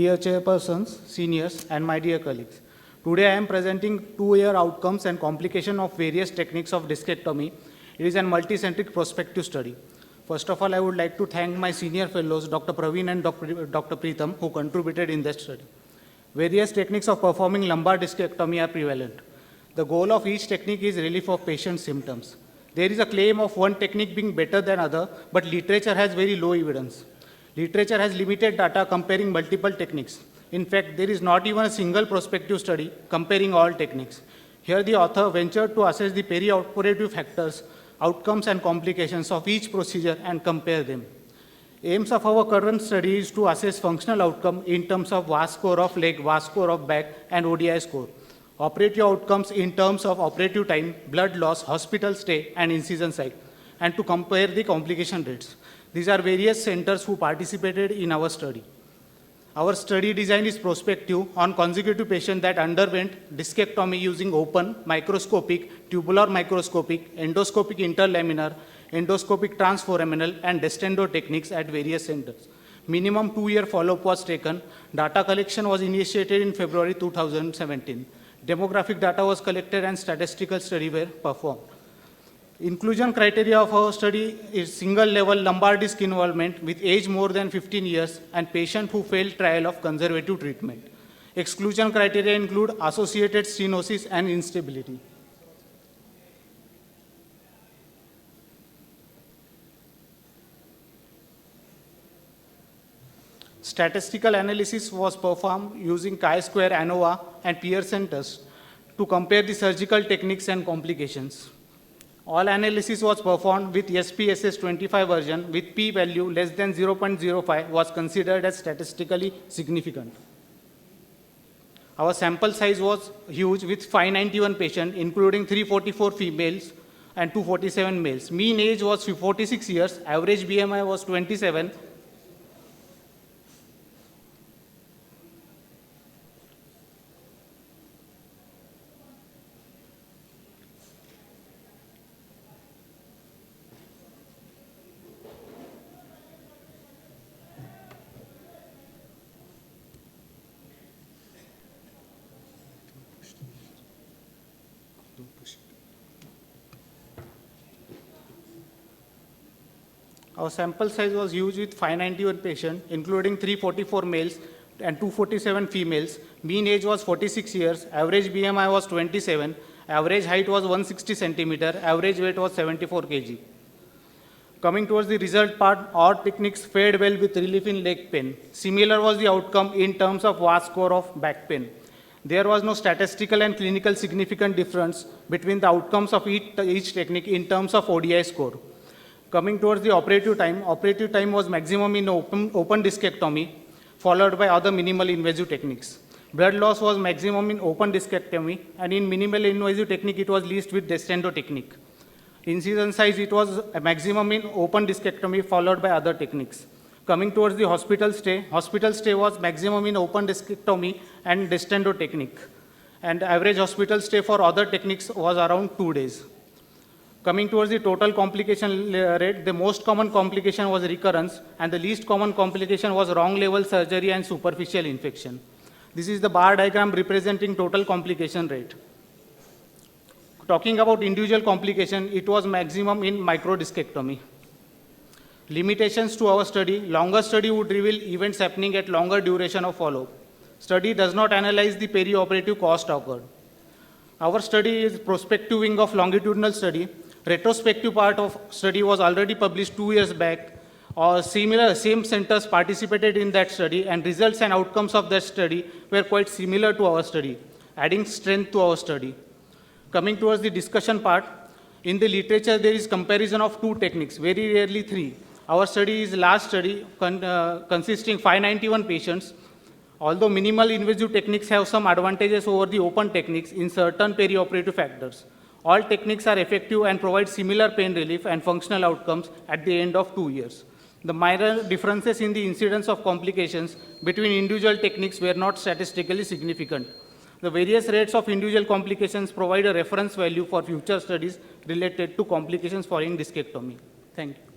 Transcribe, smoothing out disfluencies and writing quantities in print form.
dear chairpersons, seniors, and my dear colleagues. Today I am presenting 2-year outcomes and complication of various techniques of discectomy. It is a multi-centric prospective study. First of all, I would like to thank my senior fellows, Dr. Praveen and Dr. Preetham, who contributed in that study. Various techniques of performing lumbar discectomy are prevalent. The goal of each technique is relief of patient's symptoms. There is a claim of one technique being better than other, but literature has very low evidence. Literature has limited data comparing multiple techniques. In fact, there is not even a single prospective study comparing all techniques. Here the author ventured to assess the perioperative factors, outcomes and complications of each procedure and compare them. Aims of our current study is to assess functional outcome in terms of VAS score of leg, VAS score of back, and ODI score. Operative outcomes in terms of operative time, blood loss, hospital stay, and incision site, and to compare the complication rates. These are various centers who participated in our study. Our study design is prospective on consecutive patients that underwent discectomy using open, microscopic, tubular microscopic, endoscopic interlaminar, endoscopic transforaminal, and Destendo techniques at various centers. Minimum 2-year follow-up was taken. Data collection was initiated in February 2017. Demographic data was collected and statistical study were performed. Inclusion criteria of our study is single-level lumbar disc involvement with age more than 15 years and patient who failed trial of conservative treatment. Exclusion criteria include associated stenosis and instability. Statistical analysis was performed using chi-square ANOVA and Pearson test to compare the surgical techniques and complications. All analysis was performed with SPSS 25 version with p-value less than 0.05 was considered as statistically significant. Our sample size was huge with 591 patients, including 344 females and 247 males. Mean age was 46 years, average BMI was 27. Our sample size was huge with 591 patients, including 344 males and 247 females. Mean age was 46 years, average BMI was 27, average height was 160 centimeter, average weight was 74 kg. Coming towards the result part, all techniques fared well with relief in leg pain. Similar was the outcome in terms of VAS score of back pain. There was no statistical and clinical significant difference between the outcomes of each technique in terms of ODI score. Coming towards the operative time was maximum in open discectomy, followed by other minimal invasive techniques. Blood loss was maximum in open discectomy, and in minimal invasive technique, it was least with Destendo technique. Incision size, it was a maximum in open discectomy, followed by other techniques. Coming towards the hospital stay was maximum in open discectomy and Destendo technique. And average hospital stay for other techniques was around 2 days. Coming towards the total complication rate, the most common complication was recurrence, and the least common complication was wrong level surgery and superficial infection. This is the bar diagram representing total complication rate. Talking about individual complication, it was maximum in microdiscectomy. Limitations to our study: longer study would reveal events happening at longer duration of follow-up. Study does not analyze the perioperative cost occurred. Our study is prospective wing of longitudinal study. Retrospective part of study was already published 2 years back. Same centers participated in that study, and results and outcomes of that study were quite similar to our study, adding strength to our study. Coming towards the discussion part, in the literature there is comparison of 2 techniques, very rarely 3. Our study is large study consisting 591 patients. Although minimal invasive techniques have some advantages over the open techniques in certain perioperative factors, all techniques are effective and provide similar pain relief and functional outcomes at the end of 2 years. The minor differences in the incidence of complications between individual techniques were not statistically significant. The various rates of individual complications provide a reference value for future studies related to complications following discectomy. Thank you.